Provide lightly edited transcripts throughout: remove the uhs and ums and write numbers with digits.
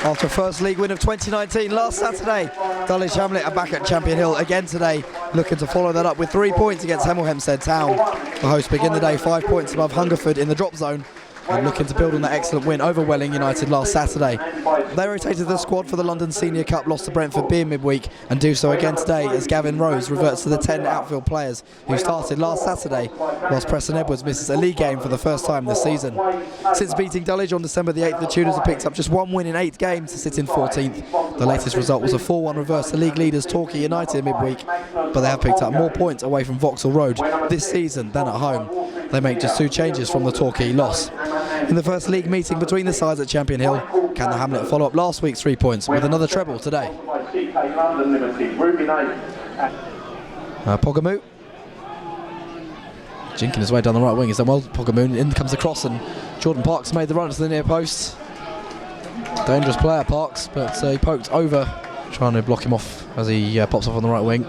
After a first league win of 2019 last Saturday, Dulwich Hamlet are back at Champion Hill again today, looking to follow that up with 3 points against Hemel Hempstead Town. The hosts begin the day 5 points above Hungerford in the drop zone and looking to build on that excellent win over Welling United last Saturday. They rotated the squad for the London Senior Cup loss to Brentford beer midweek and do so again today as Gavin Rose reverts to the 10 outfield players who started last Saturday, whilst Preston Edwards misses a league game for the first time this season. Since beating Dulwich on December the 8th, the Tudors have picked up just 1 win in 8 games to sit in 14th. The latest result was a 4-1 reverse to league leaders Torquay United midweek, but they have picked up more points away from Vauxhall Road this season than at home. They make just 2 changes from the Torquay loss. In the first league meeting between the sides at Champion Hill, can the Hamlet follow up last week's 3 points with another treble today? Pogamoo. Jinking his way down the right wing. He's done well. Pogamoo, in comes the cross, and Jordan Parks made the run to the near post. Dangerous player, Parks, but he poked over, trying to block him off as he pops off on the right wing.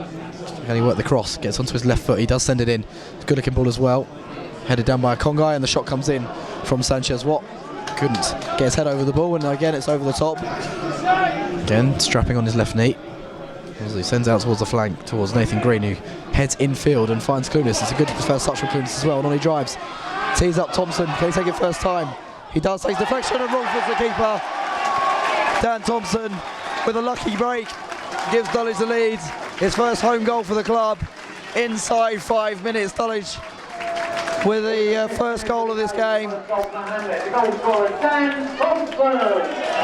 Can he work the cross? Gets onto his left foot. He does send it in. It's a good looking ball as well. Headed down by a Congai, and the shot comes in from Sanchez Watt. Couldn't get his head over the ball, and again it's over the top. Again strapping on his left knee as he sends out towards the flank towards Nathan Green, who heads infield and finds Clunas. It's a good first touch from Clunas as well, and on he drives. Tees up Thompson. Can he take it first time? He does. Takes deflection and Rolford's the keeper. Dan Thompson with a lucky break gives Dulwich the lead. His first home goal for the club inside 5 minutes. Dulwich with the first goal of this game.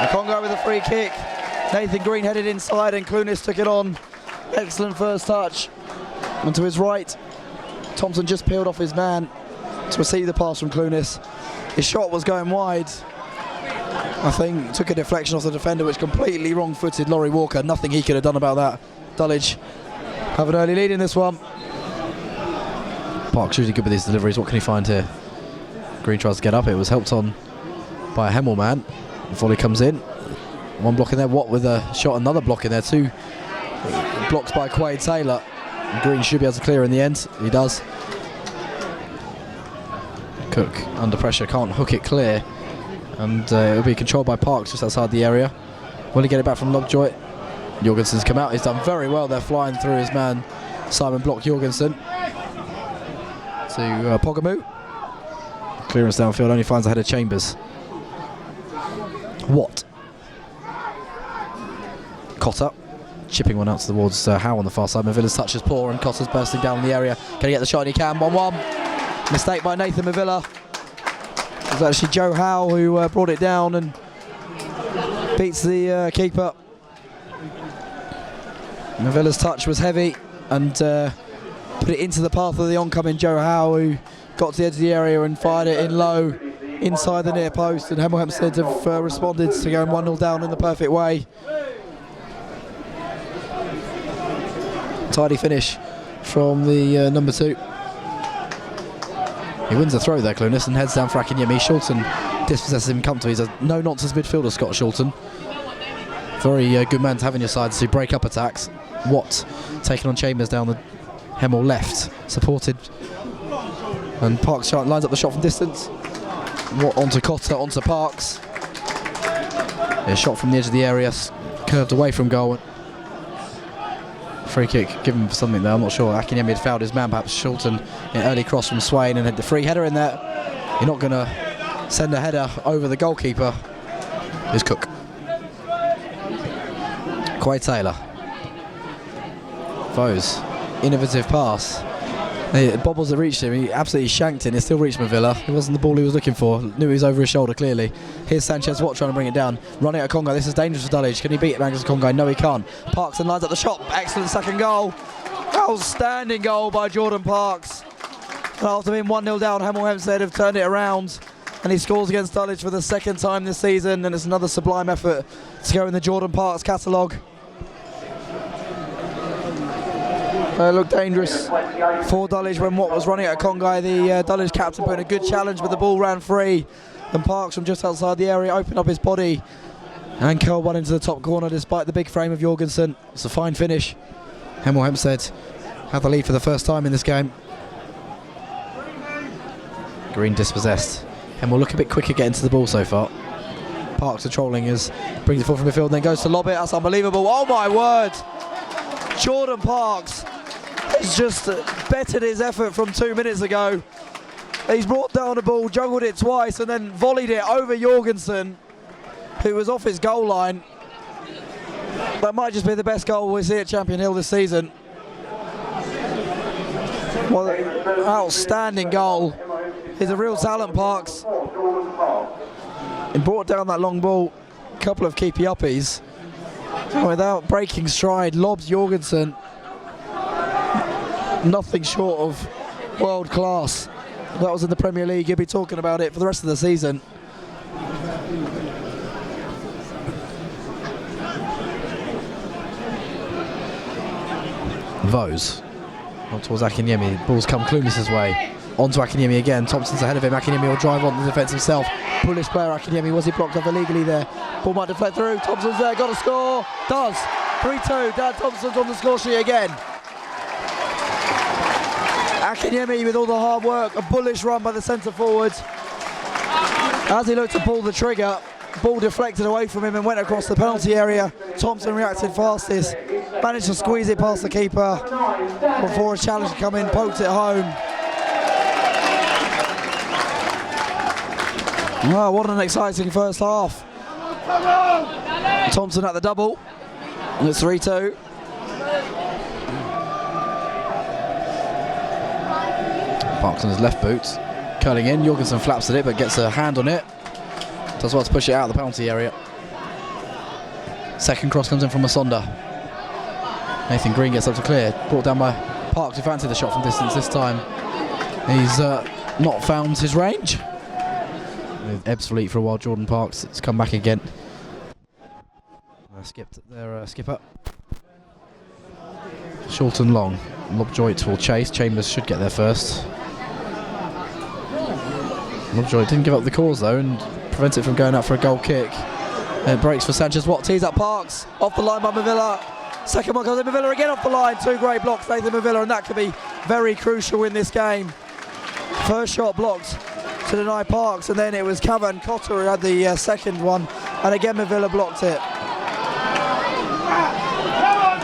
Congo with a free kick. Nathan Green headed inside and Clunas took it on. Excellent first touch. And to his right, Thompson just peeled off his man to receive the pass from Clunas. His shot was going wide. I think took a deflection off the defender, which completely wrong-footed Laurie Walker. Nothing he could have done about that. Dulwich have an early lead in this one. Park's usually good with these deliveries. What can he find here? Green tries to get up. It was helped on by a Hemel man. The volley comes in. 1 block in there. Watt with a shot, another block in there. 2 blocks by Quaid Taylor. And Green should be able to clear in the end. He does. Cook under pressure, can't hook it clear. And it'll be controlled by Parks just outside the area. Will he get it back from Lovejoy? Jorgensen's come out. He's done very well there, flying through his man. Simon blocked Jorgensen. To Pogamoo. Clearance downfield, only finds ahead of Chambers. Watt. Cotter. Chipping one out towards Howe on the far side. Mavilla's touch is poor and Cotter's bursting down in the area. Can he get the shot? And he can. 1-1. Mistake by Nathan Mavilla. It was actually Joe Howe who brought it down and beats the keeper. Mavilla's touch was heavy and put it into the path of the oncoming Joe Howe, who got to the edge of the area and fired it in low inside the near post, and Hemel Hempstead have responded to going 1-0 down in the perfect way. Tidy finish from the number 2. He wins the throw there, Clunas, and heads down for Akinyemi. Shulton dispossesses him comfortably. He's a no-nonsense midfielder, Scott Shulton. Very good man to have in your side to break up attacks. Watt taking on Chambers down the Hemel left, supported. And Parks lines up the shot from distance. Watt onto Cotter, onto Parks. A shot from the edge of the area, curved away from goal. Free kick given for something there, I'm not sure. Akinyemi had fouled his man, perhaps. Shulton, an early cross from Swain and had the free header in there. You're not going to send a header over the goalkeeper. Is Cook. Quaid Taylor. Foes. Innovative pass. It bobbles that reached him. He absolutely shanked it. It still reached Mavilla. It wasn't the ball he was looking for. Knew he was over his shoulder clearly. Here's Sanchez Watt trying to bring it down. Running at Congo. This is dangerous for Dulwich. Can he beat Magnus Congo? No, he can't. Parks and lines up the shot. Excellent second goal. Outstanding goal by Jordan Parks. And after being 1-0 down, Hemel Hempstead have turned it around. And he scores against Dulwich for the 2nd time this season. And it's another sublime effort to go in the Jordan Parks catalogue. Looked dangerous for Dulwich when Watt was running at Congai. The Dulwich captain put in a good challenge, but the ball ran free. And Parks from just outside the area opened up his body and curled one into the top corner despite the big frame of Jorgensen. It's a fine finish. Hemel Hempstead have the lead for the first time in this game. Green dispossessed. Hemel look a bit quicker getting to the ball so far. Parks controlling as brings it forward from midfield and then goes to lob it. That's unbelievable. Oh my word! Jordan Parks has just bettered his effort from 2 minutes ago. He's brought down the ball, juggled it twice and then volleyed it over Jorgensen, who was off his goal line. That might just be the best goal we see at Champion Hill this season. Well, outstanding goal. He's a real talent, Parks. He brought down that long ball, a couple of keepy-uppies. Without breaking stride, lobs Jorgensen. Nothing short of world class. If that was in the Premier League, you'd be talking about it for the rest of the season. Vose on towards Akinyemi. Ball's come Clunis's way. On to Akinyemi again. Thompson's ahead of him. Akinyemi will drive on the defence himself. Bullish player Akinyemi. Was he blocked off illegally there? Ball might deflect through. Thompson's there. Got a score. Does. 3-2. Dan Thompson's on the score sheet again. Akinyemi with all the hard work. A bullish run by the centre forward. As he looked to pull the trigger, ball deflected away from him and went across the penalty area. Thompson reacted fastest. Managed to squeeze it past the keeper before a challenge to come in, poked it home. Wow, what an exciting first half. Thompson at the double. And it's 3-2. Parks on his left boot. Curling in. Jorgensen flaps at it but gets a hand on it. Does well to push it out of the penalty area. Second cross comes in from Masonda. Nathan Green gets up to clear. Brought down by Parks, who fancied the shot from distance this time. He's not found his range. With Ebbs fleet for a while, Jordan Parks. It's come back again. Skipped their skipper. Short and long. Lobjoit will chase. Chambers should get there first. Lobjoit didn't give up the cause though and prevents it from going out for a goal kick. It breaks for Sanchez Watt. Tees up Parks. Off the line by Mavilla. Second one comes in. Mavilla again off the line. Two great blocks, Nathan Mavilla, and that could be very crucial in this game. First shot blocked to deny Parks, and then it was Cavan Cotter who had the second one, and again Mavilla blocked it.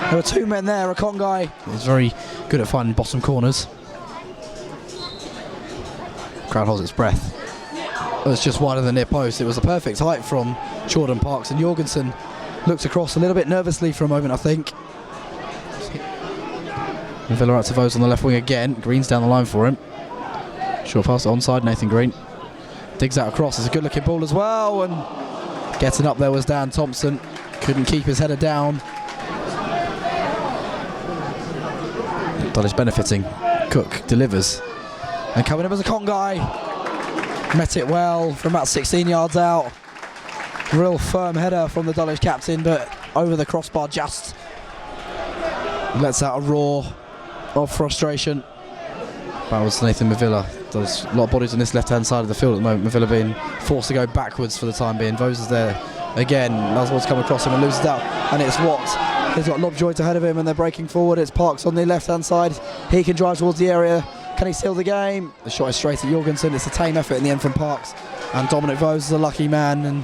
There were two men there. A Congai is very good at finding bottom corners. Crowd holds its breath. It was just wider than near post. It was a perfect height from Jordan Parks, and Jorgensen looked across a little bit nervously for a moment, I think. And Villa out to Vose on the left wing again. Green's down the line for him. Short pass onside, Nathan Green. Digs out across. It's a good looking ball as well, and getting up there was Dan Thompson. Couldn't keep his header down. Dulwich benefiting. Cook delivers. And coming in was a Congai. Met it well from about 16 yards out. Real firm header from the Dulwich captain, but over the crossbar just. Lets out a roar of frustration. That was Nathan Mavilla. There's a lot of bodies on this left-hand side of the field at the moment. Mavilla being forced to go backwards for the time being. Vose is there again. Laswell's come across him and loses out. And it's Watts. He's got Lobjoit ahead of him and they're breaking forward. It's Parks on the left-hand side. He can drive towards the area. Can he seal the game? The shot is straight at Jorgensen. It's a tame effort in the end from Parks. And Dominic Vose is a lucky man. And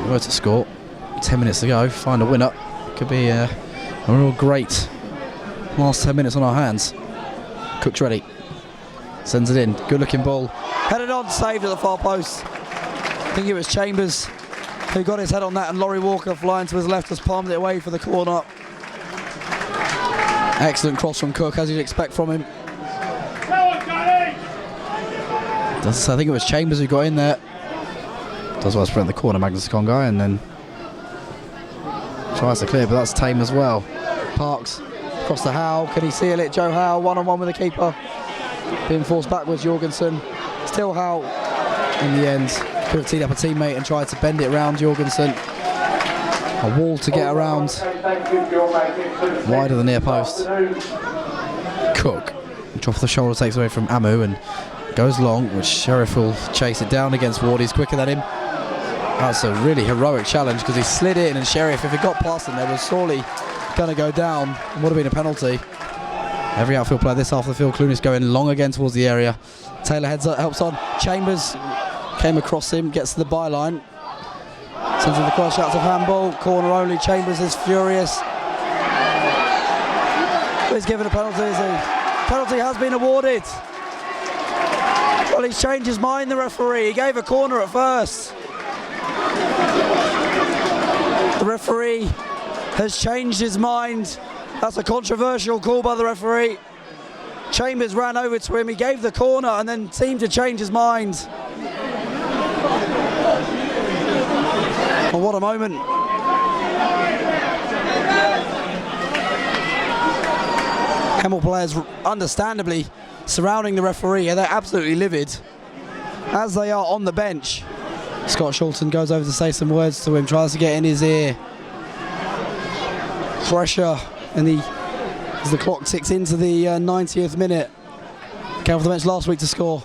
were to score. 10 minutes to go. Find a winner. Could be a real great last 10 minutes on our hands. Cook's ready. Sends it in. Good looking ball. Headed on. Saved at the far post. I think it was Chambers who got his head on that, and Laurie Walker flying to his left has palmed it away for the corner. Excellent cross from Cook, as you'd expect from him. I think it was Chambers who got in there. Does well to sprint the corner, Magnus Congai, and then tries to clear, but that's tame as well. Parks across to Howe. Can he seal it? Joe Howe one-on-one with the keeper. Being forced backwards, Jorgensen. Still Howe in the end. Could have teed up a teammate and tried to bend it around Jorgensen. A wall to get around. Wider than near post. Cook. Off the shoulder takes away from Amu and goes long, which Sheriff will chase it down against Ward. He's quicker than him. That's a really heroic challenge because he slid in, and Sheriff, if it got past him, there was sorely going to go down. It would have been a penalty. Every outfield player this half of the field. Clunis going long again towards the area. Taylor heads up, helps on. Chambers Came across him, gets to the byline. Sends in the cross shots of handball. Corner only. Chambers is furious. He's given a penalty, is he? Penalty has been awarded. Well, he's changed his mind, the referee. He gave a corner at first. The referee has changed his mind. That's a controversial call by the referee. Chambers ran over to him. He gave the corner and then seemed to change his mind. Well, what a moment. Hemel players understandably surrounding the referee. They're absolutely livid, as they are on the bench. Scott Shulton goes over to say some words to him, tries to get in his ear. Pressure as the clock ticks into the 90th minute. Came off the bench last week to score.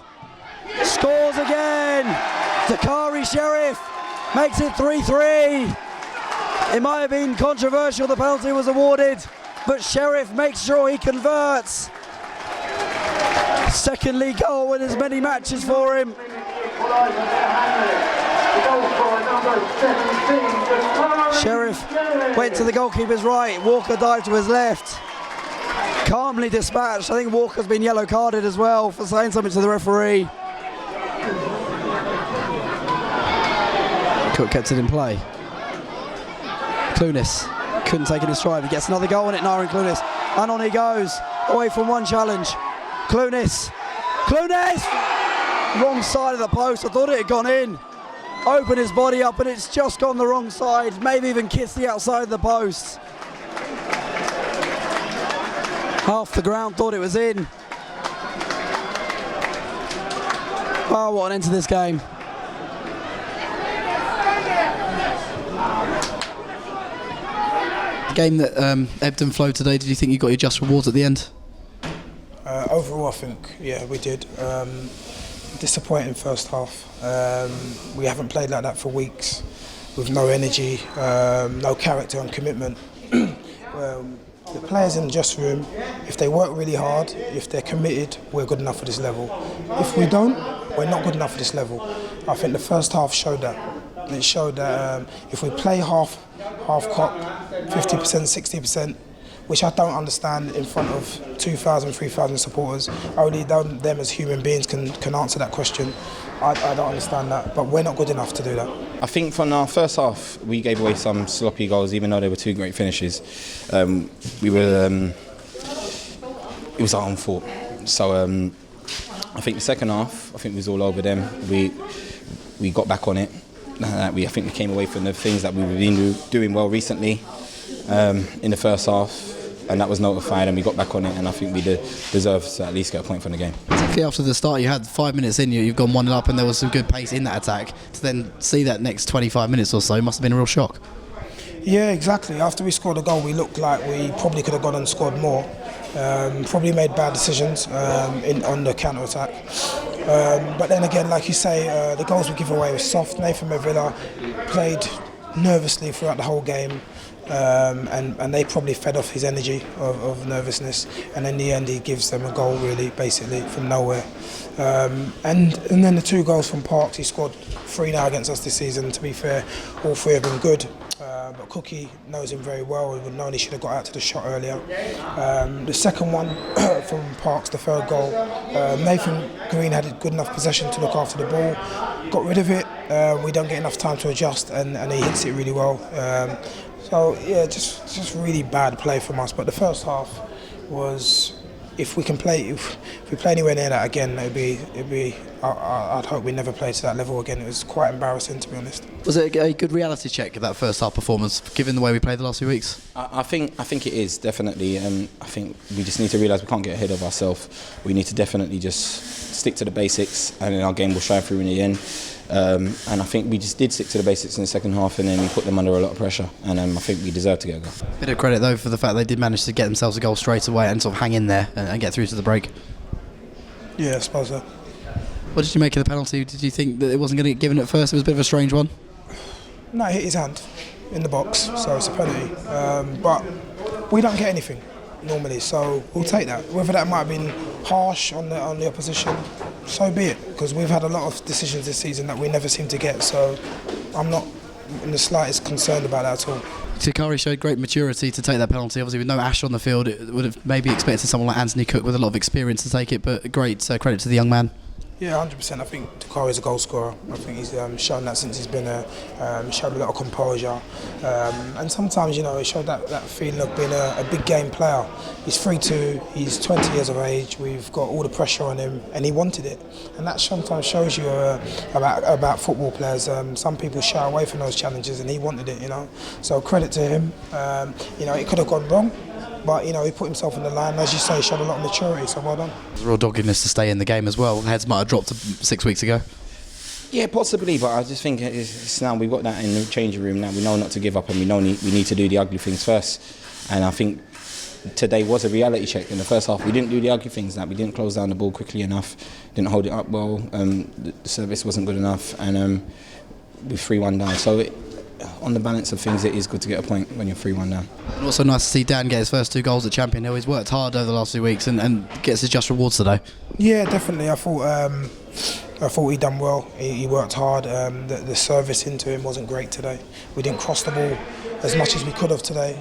Scores again! Dakari Sheriff makes it 3-3. It might have been controversial, the penalty was awarded, but Sheriff makes sure he converts. Second league goal in as many matches for him. Sheriff went to the goalkeeper's right, Walker dived to his left. Calmly dispatched. I think Walker's been yellow carded as well for saying something to the referee. Cook kept it in play. Clunis couldn't take it in stride. He gets another goal on it, Naran Clunis. And on he goes, away from one challenge. Clunis! Wrong side of the post. I thought it had gone in. Opened his body up and it's just gone the wrong side. Maybe even kissed the outside of the post. Half the ground thought it was in. Oh, what an end to this game. The game that ebbed and flowed today, did you think you got your just rewards at the end? Overall, I think, yeah, we did. Disappointing first half. We haven't played like that for weeks, with no energy, no character and commitment. The players in the dressing room, if they work really hard, if they're committed, we're good enough for this level. If we don't, we're not good enough for this level. I think the first half showed that. It showed that if we play half cock, 50%, 60%, which I don't understand in front of 2,000, 3,000 supporters. Only them as human beings can answer that question. I don't understand that, but we're not good enough to do that. I think from our first half, we gave away some sloppy goals, even though they were two great finishes. It was our own fault. So I think the second half, I think it was all over them. We got back on it. I think we came away from the things that we've been doing well recently in the first half. And that was notified and we got back on it, and I think we deserve to at least get a point from the game. Particularly after the start, you had 5 minutes in, you've gone 1-0 up and there was some good pace in that attack. To then see that next 25 minutes or so must have been a real shock. Yeah, exactly. After we scored a goal, we looked like we probably could have gone and scored more. Probably made bad decisions on the counter-attack. But then again, like you say, the goals we give away were soft. Nathan Mavilla played nervously throughout the whole game. And they probably fed off his energy of nervousness, and in the end he gives them a goal really basically from nowhere, and then the two goals from Parks. He scored 3 now against us this season. To be fair, all 3 have been good, but Cookie knows him very well and would known he should have got out to the shot earlier. The second one from Parks, the third goal, Nathan Green had good enough possession to look after the ball, got rid of it. We don't get enough time to adjust, and he hits it really well. So yeah, just really bad play from us. But the first half was, if we play anywhere near that again, it'd be. I'd hope we never play to that level again. It was quite embarrassing, to be honest. Was it a good reality check of that first half performance, given the way we played the last few weeks? I think it is definitely. I think we just need to realise we can't get ahead of ourselves. We need to definitely just stick to the basics, and then our game will shine through in the end. And I think we just did stick to the basics in the second half, and then we put them under a lot of pressure, and I think we deserve to get a goal. Bit of credit though for the fact they did manage to get themselves a goal straight away and sort of hang in there and get through to the break. Yeah, I suppose so. What did you make of the penalty? Did you think that it wasn't going to get given at first? It was a bit of a strange one. No, it hit his hand in the box, so it's a penalty. But we don't get anything. normally. So we'll take that. Whether that might have been harsh on the opposition, so be it. Because we've had a lot of decisions this season that we never seem to get. So I'm not in the slightest concerned about that at all. Takari showed great maturity to take that penalty. Obviously, with no Ash on the field, it would have maybe expected someone like Anthony Cook with a lot of experience to take it, but great credit to the young man. Yeah, 100%. I think Takari is a goal scorer. I think he's shown that since he's been there. He showed a lot of composure. And sometimes, you know, he showed that feeling of being a big game player. He's 3'2", he's 20 years of age, we've got all the pressure on him, and he wanted it. And that sometimes shows you about football players. Some people shy away from those challenges, and he wanted it, you know. So credit to him. You know, it could have gone wrong, but you know, he put himself in the line. As you say, he showed a lot of maturity, so well done. There's a real doggedness to stay in the game as well. Heads might have dropped 6 weeks ago. Yeah, possibly, but I just think it's now we've got that in the changing room now. We know not to give up, and we know we need to do the ugly things first. And I think today was a reality check. In the first half, we didn't do the ugly things. That we didn't close down the ball quickly enough, didn't hold it up well. The service wasn't good enough, and we're 3-1 down. So on the balance of things, it is good to get a point when you're 3-1 down. And also nice to see Dan get his first 2 goals at Champion Hill. He's worked hard over the last few weeks and gets his just rewards today. Yeah, definitely. I thought he done well. He worked hard. The service into him wasn't great today. We didn't cross the ball as much as we could have today.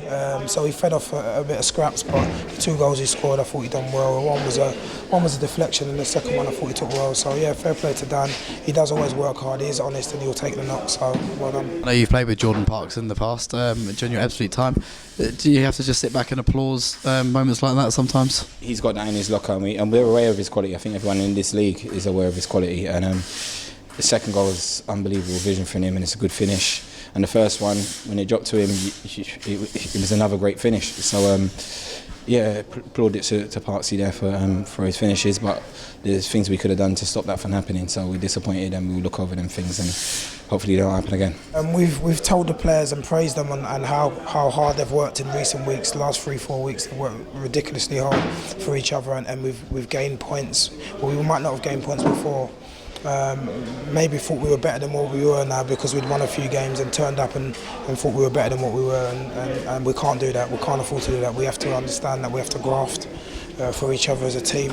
So he fed off a bit of scraps, but the 2 goals he scored, I thought he done well. One was a deflection, and the second one I thought he took well. So yeah, fair play to Dan. He does always work hard. He is honest, and he'll take the knock. So well done. I know you've played with Jordan Parks in the past during your absolute time. Do you have to just sit back and applause moments like that sometimes? He's got that in his locker, and we're aware of his quality. I think everyone in this league is aware of his quality. And the second goal was unbelievable vision from him, and it's a good finish. And the first one, when it dropped to him, it was another great finish. So yeah, applauded to Parksy there for his finishes, but there's things we could have done to stop that from happening. So we're disappointed, and we'll look over them things, and hopefully they don't happen again. We've told the players and praised them on how hard they've worked in recent weeks. The last 3-4 weeks they've worked ridiculously hard for each other, and we've gained points. Well, we might not have gained points before. Maybe thought we were better than what we were now because we'd won a few games and turned up and thought we were better than what we were, and we can't do that. We can't afford to do that. We have to understand that we have to graft for each other as a team,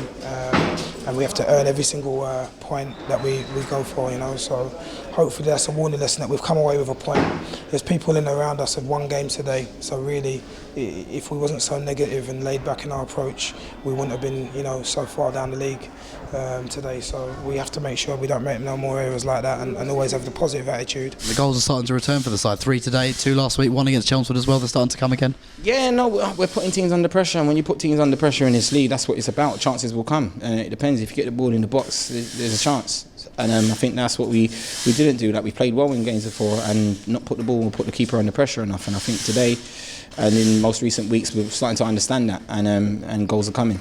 and we have to earn every single point that we go for, you know. So hopefully that's a warning lesson that we've come away with a point. There's people in and around us have won games today, so really if we wasn't so negative and laid back in our approach, we wouldn't have been, you know, so far down the league today. So we have to make sure we don't make no more errors like that, and always have the positive attitude. The goals are starting to return for the side. 3 today, 2 last week, 1 against Chelmsford as well. They're starting to come again. Yeah, no, we're putting teams under pressure, and when you put teams under pressure in this league, that's what it's about. Chances will come, and it depends. If you get the ball in the box, there's a chance. And I think that's what we didn't do. Like, we played well in games before and not put the ball, put the keeper under pressure enough. And I think today, and in most recent weeks, we're starting to understand that, and goals are coming.